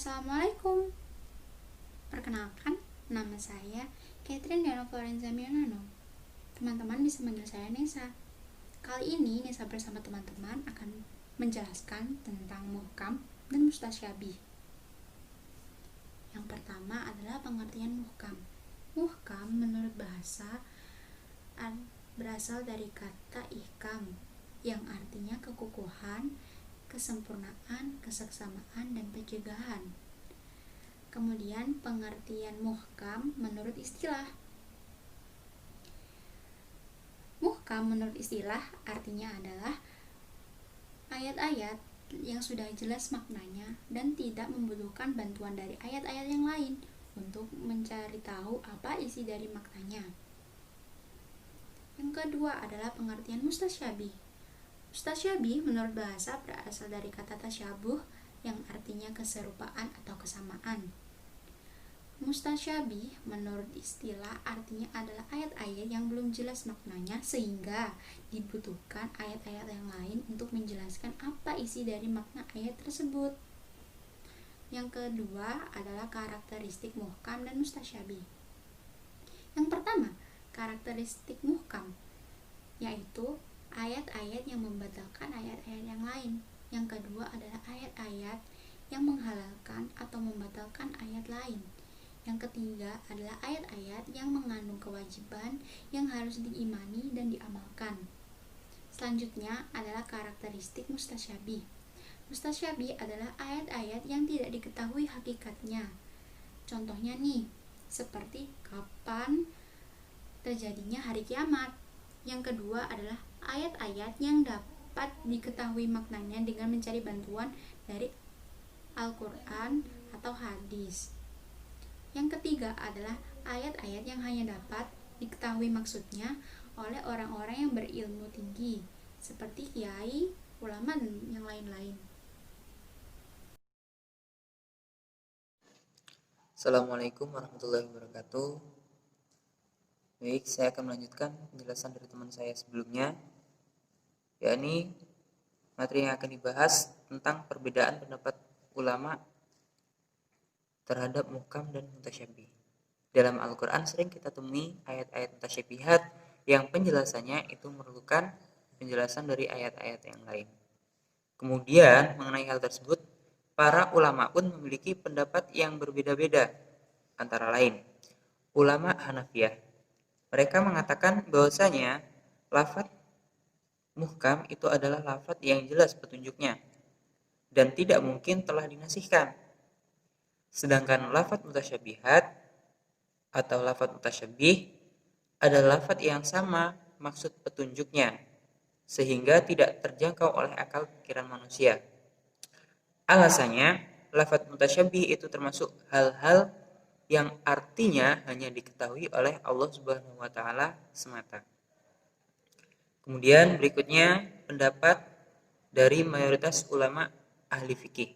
Assalamualaikum. Perkenalkan, nama saya Catherine Diana Florenza Mionano. Teman-teman bisa manggil saya Nesa. Kali ini Nesa bersama teman-teman akan menjelaskan tentang muhkam dan mustasyabih. Yang pertama adalah pengertian muhkam. Muhkam menurut bahasa berasal dari kata ihkam yang artinya kekukuhan, kesempurnaan, keseksamaan, dan pencegahan. Kemudian pengertian muhkam menurut istilah. Muhkam menurut istilah artinya adalah ayat-ayat yang sudah jelas maknanya dan tidak membutuhkan bantuan dari ayat-ayat yang lain untuk mencari tahu apa isi dari maknanya. Yang kedua adalah pengertian mustasyabih. Mustasyabih menurut bahasa berasal dari kata tasyabuh yang artinya keserupaan atau kesamaan. Mustasyabih menurut istilah artinya adalah ayat-ayat yang belum jelas maknanya sehingga dibutuhkan ayat-ayat yang lain untuk menjelaskan apa isi dari makna ayat tersebut. Yang kedua adalah karakteristik muhkam dan mustasyabih. Yang pertama, karakteristik muhkam yaitu ayat-ayat yang membatalkan ayat-ayat yang lain. Yang kedua adalah ayat-ayat yang menghalalkan atau membatalkan ayat lain. Yang ketiga adalah ayat-ayat yang mengandung kewajiban yang harus diimani dan diamalkan. Selanjutnya adalah karakteristik mustasyabih. Mustasyabih adalah ayat-ayat yang tidak diketahui hakikatnya. Contohnya nih, seperti kapan terjadinya hari kiamat. Yang kedua adalah ayat-ayat yang dapat diketahui maknanya dengan mencari bantuan dari Al-Quran atau hadis. Yang ketiga adalah ayat-ayat yang hanya dapat diketahui maksudnya oleh orang-orang yang berilmu tinggi, seperti kiai, ulama, dan yang lain-lain. Assalamualaikum warahmatullahi wabarakatuh. Baik, saya akan melanjutkan penjelasan dari teman saya sebelumnya, yakni materi yang akan dibahas tentang perbedaan pendapat ulama terhadap muhkam dan mutasyabih. Dalam Al-Quran sering kita temui ayat-ayat mutasyabihat yang penjelasannya itu memerlukan penjelasan dari ayat-ayat yang lain. Kemudian mengenai hal tersebut, para ulama pun memiliki pendapat yang berbeda-beda. Antara lain, ulama Hanafiyah, mereka mengatakan bahwasanya lafadz muhkam itu adalah lafadz yang jelas petunjuknya dan tidak mungkin telah dinasihkan. Sedangkan lafadz mutasyabihat atau lafadz mutasyabih adalah lafadz yang sama maksud petunjuknya sehingga tidak terjangkau oleh akal pikiran manusia. Alasannya, lafadz mutasyabih itu termasuk hal-hal yang artinya hanya diketahui oleh Allah Subhanahu wa taala semata. Kemudian berikutnya pendapat dari mayoritas ulama ahli fikih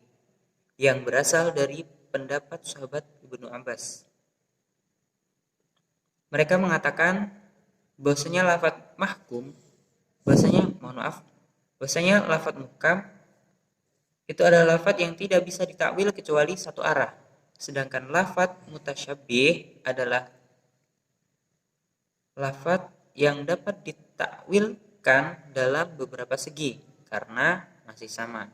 yang berasal dari pendapat sahabat Ibnu Abbas. Mereka mengatakan bahwasanya lafadz mahkum, bahwasanya lafadz muhkam itu adalah lafadz yang tidak bisa ditakwil kecuali satu arah. Sedangkan lafadz mutasyabih adalah lafadz yang dapat ditakwilkan dalam beberapa segi karena masih sama.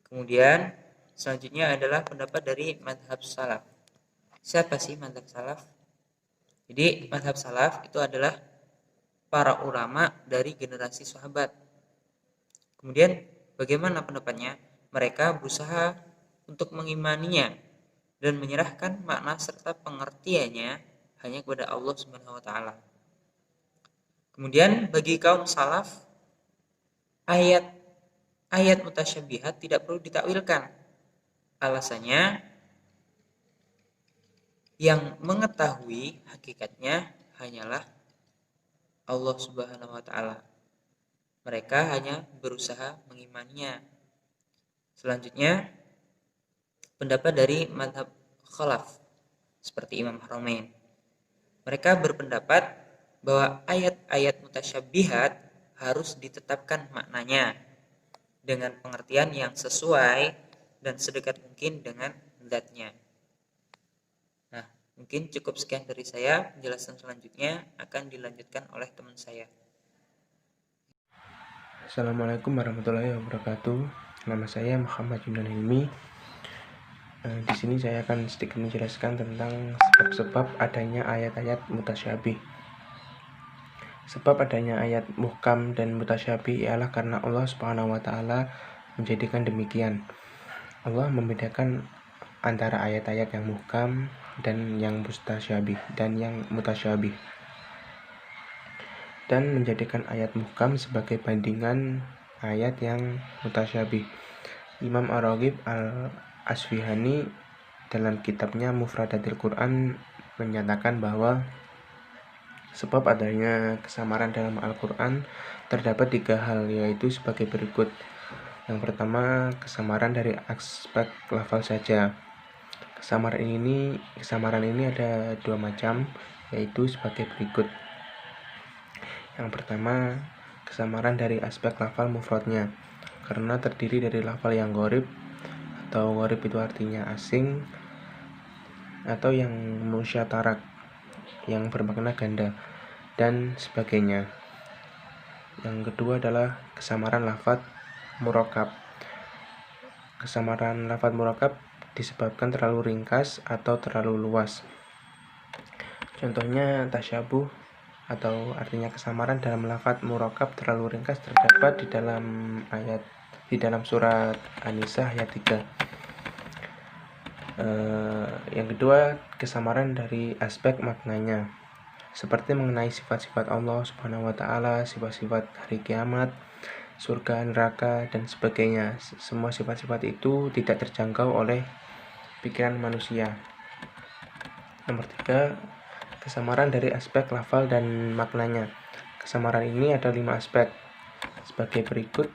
Kemudian selanjutnya adalah pendapat dari mazhab salaf. Siapa sih mazhab salaf? Jadi mazhab salaf itu adalah para ulama dari generasi sahabat. Kemudian bagaimana pendapatnya? Mereka berusaha untuk mengimaninya dan menyerahkan makna serta pengertiannya hanya kepada Allah Subhanahu wa taala. Kemudian bagi kaum salaf, ayat mutasyabihat tidak perlu ditakwilkan. Alasannya, yang mengetahui hakikatnya hanyalah Allah Subhanahu wa taala. Mereka hanya berusaha mengimaninya. Selanjutnya, pendapat dari mazhab khalaf seperti Imam Haramain. Mereka berpendapat bahwa ayat-ayat mutasyabihat harus ditetapkan maknanya dengan pengertian yang sesuai dan sedekat mungkin dengan zatnya. Nah, mungkin cukup sekian dari saya. Penjelasan selanjutnya akan dilanjutkan oleh teman saya. Assalamualaikum warahmatullahi wabarakatuh. Nama saya Muhammad Yunan Hilmi. Di sini saya akan sedikit menjelaskan tentang sebab-sebab adanya ayat-ayat mutasyabih. Sebab adanya ayat muhkam dan mutasyabih ialah karena Allah Subhanahu wa taala menjadikan demikian. Allah membedakan antara ayat-ayat yang muhkam dan yang mutasyabih dan menjadikan ayat muhkam sebagai bandingan ayat yang mutasyabih. Imam Ar-Raghib Al-Asfihani dalam kitabnya Mufradatil Quran menyatakan bahwa sebab adanya kesamaran dalam Al-Quran terdapat 3 hal, yaitu sebagai berikut. Yang pertama, kesamaran dari aspek lafal saja. Kesamaran ini ada 2 macam, yaitu sebagai berikut. Yang pertama, kesamaran dari aspek lafal mufradnya, karena terdiri dari lafal yang gharib, atau gharib itu artinya asing, atau yang musyatarak, yang bermakna ganda, dan sebagainya. Yang kedua adalah kesamaran lafadz murakkab. Kesamaran lafadz murakkab disebabkan terlalu ringkas atau terlalu luas. Contohnya tasyabuh, atau artinya kesamaran dalam lafadz murakkab terlalu ringkas terdapat di dalam surat An-Nisa ayat 3. Yang kedua, kesamaran dari aspek maknanya, seperti mengenai sifat-sifat Allah Subhanahu wa taala, sifat-sifat hari kiamat, surga, neraka, dan sebagainya. Semua sifat-sifat itu tidak terjangkau oleh pikiran manusia. Nomor 3, kesamaran dari aspek lafal dan maknanya. Kesamaran ini ada 5 aspek sebagai berikut.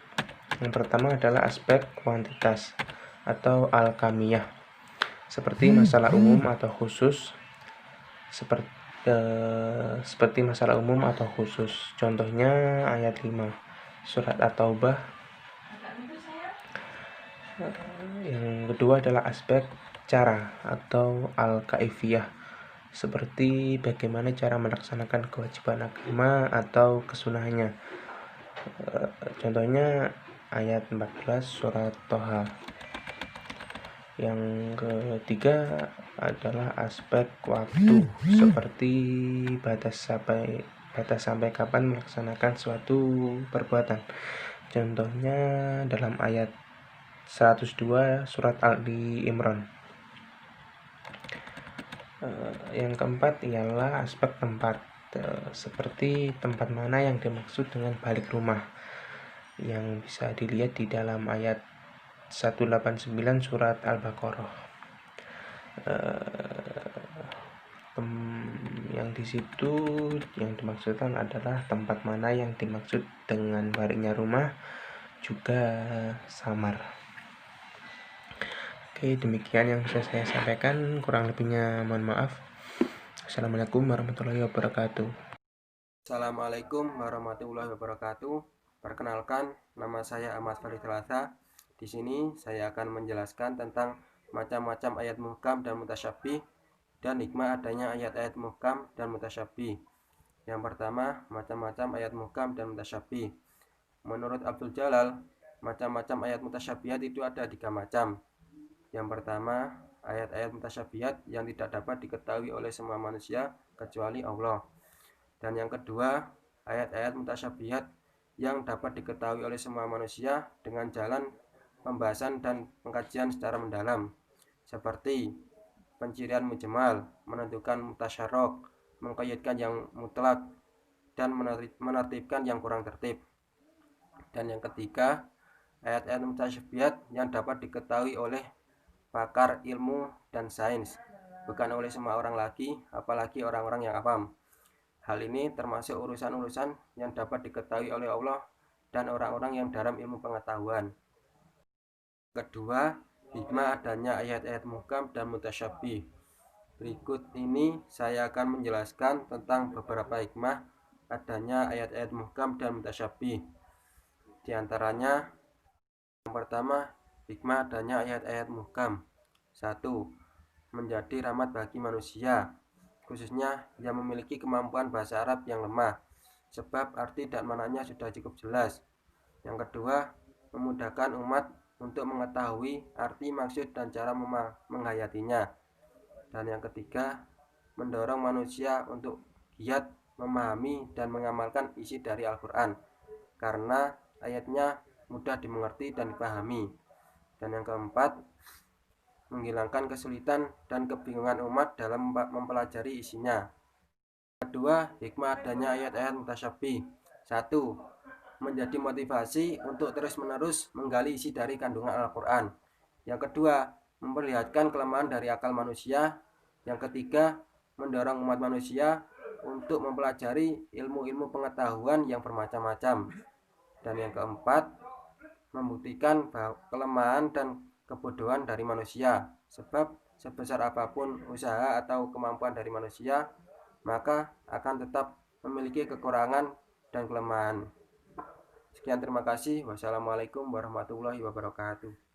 Yang pertama adalah aspek kuantitas atau al-kamiyah, seperti masalah umum atau khusus. Seperti masalah umum atau khusus. Contohnya ayat 5 surat At-Taubah. Yang kedua adalah aspek cara atau al-kaifiyah, seperti bagaimana cara melaksanakan kewajiban agama atau kesunahannya. Contohnya ayat 14 surat Toha. Yang ketiga adalah aspek waktu, seperti batas sampai kapan melaksanakan suatu perbuatan. Contohnya dalam ayat 102 surat Ali Imran. Yang keempat ialah aspek tempat, seperti tempat mana yang dimaksud dengan balik rumah, yang bisa dilihat di dalam ayat 189 surat Al-Baqarah. Yang di situ yang dimaksudkan adalah tempat mana yang dimaksud dengan baliknya rumah, juga samar. Oke, demikian yang bisa saya sampaikan, kurang lebihnya mohon maaf. Assalamualaikum warahmatullahi wabarakatuh. Assalamualaikum warahmatullahi wabarakatuh. Perkenalkan, nama saya Ahmad Farid Talata. Di sini saya akan menjelaskan tentang macam-macam ayat muhkam dan mutasyabih dan hikmah adanya ayat-ayat muhkam dan mutasyabih. Yang pertama, macam-macam ayat muhkam dan mutasyabih. Menurut Abdul Jalal, macam-macam ayat mutasyabihat itu ada 3 macam. Yang pertama, ayat-ayat mutasyabihat yang tidak dapat diketahui oleh semua manusia kecuali Allah. Dan yang kedua, ayat-ayat mutasyabihat yang dapat diketahui oleh semua manusia dengan jalan pembahasan dan pengkajian secara mendalam, seperti pencirian mujmal, menentukan mutasyarok, mengqayyadkan yang mutlak, dan menertibkan yang kurang tertib. Dan yang ketiga, ayat-ayat mutasyabihat yang dapat diketahui oleh pakar ilmu dan sains, bukan oleh semua orang lagi, apalagi orang-orang yang awam. Hal ini termasuk urusan-urusan yang dapat diketahui oleh Allah dan orang-orang yang dalam ilmu pengetahuan. Kedua, hikmah adanya ayat-ayat muhkam dan mutasyabih. Berikut ini saya akan menjelaskan tentang beberapa hikmah adanya ayat-ayat muhkam dan mutasyabih. Di antaranya, yang pertama, hikmah adanya ayat-ayat muhkam. 1. Menjadi rahmat bagi manusia, khususnya yang memiliki kemampuan bahasa Arab yang lemah, sebab arti dan maknanya sudah cukup jelas. Yang kedua, memudahkan umat untuk mengetahui arti, maksud, dan cara menghayatinya. Dan yang ketiga, mendorong manusia untuk giat memahami dan mengamalkan isi dari Al-Quran, karena ayatnya mudah dimengerti dan dipahami. Dan yang keempat, menghilangkan kesulitan dan kebingungan umat dalam mempelajari isinya. Kedua, hikmah adanya ayat-ayat mutasyabih. 1. Menjadi motivasi untuk terus-menerus menggali isi dari kandungan Al-Quran. Yang kedua, memperlihatkan kelemahan dari akal manusia. Yang ketiga, mendorong umat manusia untuk mempelajari ilmu-ilmu pengetahuan yang bermacam-macam. Dan yang keempat, membuktikan bahwa kelemahan dan kebodohan dari manusia, sebab sebesar apapun usaha atau kemampuan dari manusia, maka akan tetap memiliki kekurangan dan kelemahan. Sekian, terima kasih. Wassalamualaikum warahmatullahi wabarakatuh.